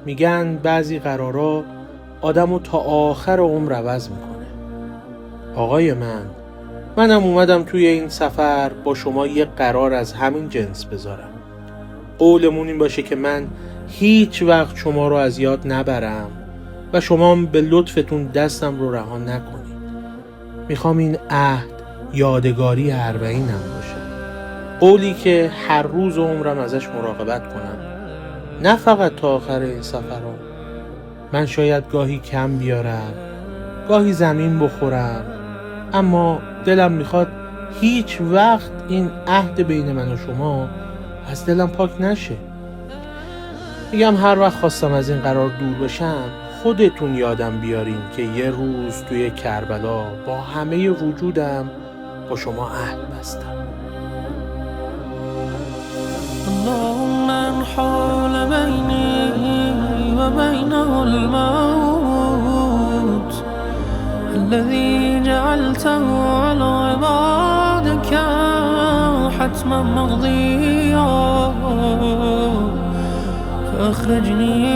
میگن بعضی قرارا آدمو تا آخر عمر عوض میکنه. آقای منم اومدم توی این سفر با شما یه قرار از همین جنس بذارم. قولمون این باشه که من هیچ وقت شما رو از یاد نبرم و شما هم به لطفتون دستم رو رها نکنید. میخوام این عهد یادگاری 40 باشه. قولی که هر روز عمرم ازش مراقبت کنم، نه فقط تا آخر این سفرام. من شاید گاهی کم بیارم، گاهی زمین بخورم، اما دلم میخواد هیچ وقت این عهد بین من و شما از دلم پاک نشه. میگم هر وقت خواستم از این قرار دور بشم، خودتون یادم بیارین که یه روز توی کربلا با همه وجودم با شما عهد بستم. اللهم من حال بيني وبينه الموت الذي جعلته على عبادك حتما مقضيا فأخرجني